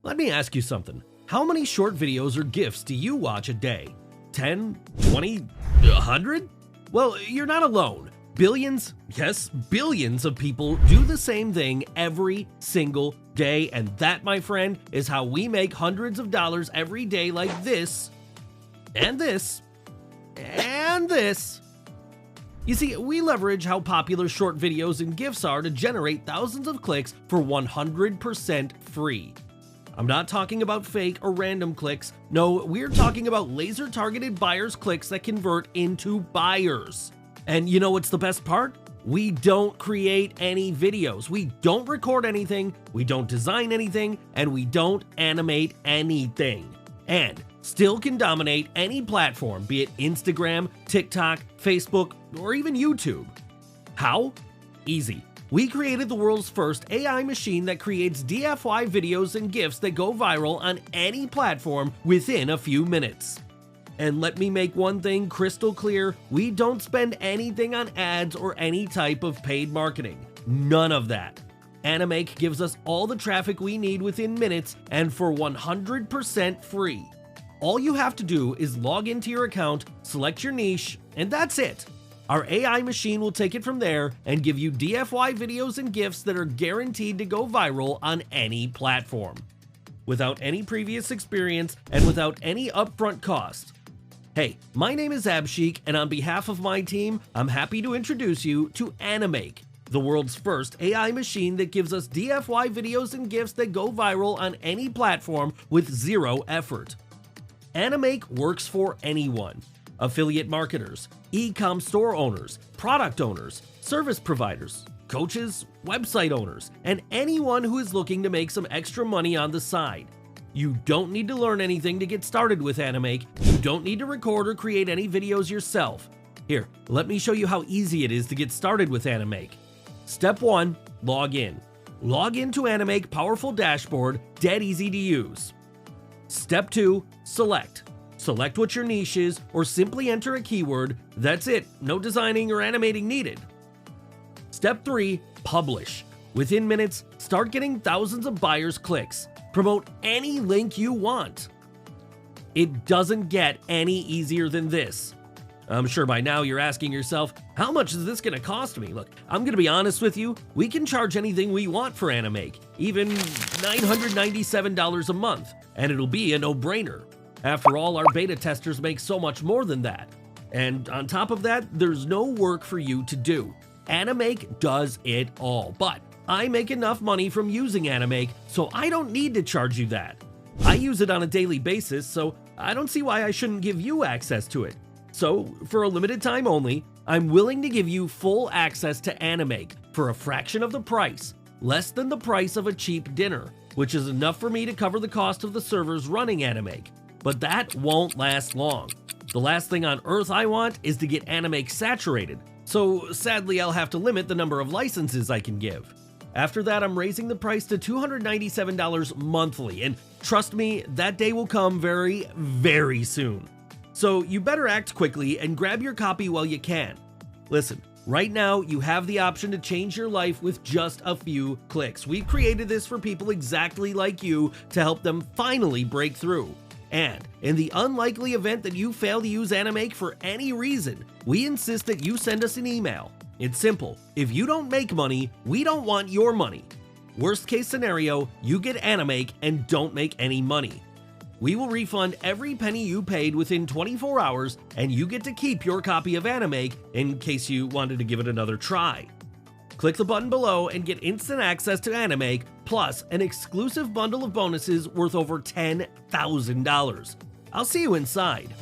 Let me ask you something. How many short videos or GIFs do you watch a day? 10, 20, 100? Well, you're not alone. Billions, yes, billions of people do the same thing every single day, and that, my friend, is how we make hundreds of dollars every day like this, and this, and this. You see, we leverage how popular short videos and GIFs are to generate thousands of clicks for 100% free. I'm not talking about fake or random clicks. No, we're talking about laser-targeted buyers' clicks that convert into buyers. And you know what's the best part? We don't create any videos. We don't record anything, we don't design anything, and we don't animate anything. And still can dominate any platform, be it Instagram, TikTok, Facebook, or even YouTube. How? Easy. We created the world's first AI machine that creates DIY videos and GIFs that go viral on any platform within a few minutes. And let me make one thing crystal clear, we don't spend anything on ads or any type of paid marketing. None of that. Animake gives us all the traffic we need within minutes and for 100% free. All you have to do is log into your account, select your niche, and that's it. Our AI machine will take it from there and give you DIY videos and GIFs that are guaranteed to go viral on any platform, without any previous experience and without any upfront cost. Hey, my name is Abshik, and on behalf of my team, I'm happy to introduce you to Animake, the world's first AI machine that gives us DIY videos and GIFs that go viral on any platform with zero effort. Animake works for anyone. Affiliate marketers, e-com store owners, product owners, service providers, coaches, website owners, and anyone who is looking to make some extra money on the side. You don't need to learn anything to get started with Animake. You don't need to record or create any videos yourself. Here, let me show you how easy it is to get started with Animake. Step 1, log in. Log into Animake powerful dashboard, dead easy to use. Step 2, select. Select what your niche is or simply enter a keyword. That's it, no designing or animating needed. Step 3, publish. Within minutes, start getting thousands of buyers' clicks. Promote any link you want. It doesn't get any easier than this. I'm sure by now you're asking yourself, how much is this gonna cost me? Look, I'm gonna be honest with you, we can charge anything we want for Animake, even $997 a month, and it'll be a no-brainer. After all, our beta testers make so much more than that. And on top of that, there's no work for you to do. Animake does it all, but I make enough money from using Animake, so I don't need to charge you that. I use it on a daily basis, so I don't see why I shouldn't give you access to it. So, for a limited time only, I'm willing to give you full access to Animake for a fraction of the price, less than the price of a cheap dinner, which is enough for me to cover the cost of the servers running Animake. But that won't last long. The last thing on earth I want is to get Animake saturated, so sadly I'll have to limit the number of licenses I can give. After that, I'm raising the price to $297 monthly, and trust me, that day will come very, very soon. So you better act quickly and grab your copy while you can. Listen, right now you have the option to change your life with just a few clicks. We've created this for people exactly like you to help them finally break through. And in the unlikely event that you fail to use Animake for any reason, we insist that you send us an email. It's simple. If you don't make money, we don't want your money. Worst case scenario, you get Animake and don't make any money. We will refund every penny you paid within 24 hours, and you get to keep your copy of Animake in case you wanted to give it another try. Click the button below and get instant access to Animake, plus an exclusive bundle of bonuses worth over $10,000. I'll see you inside.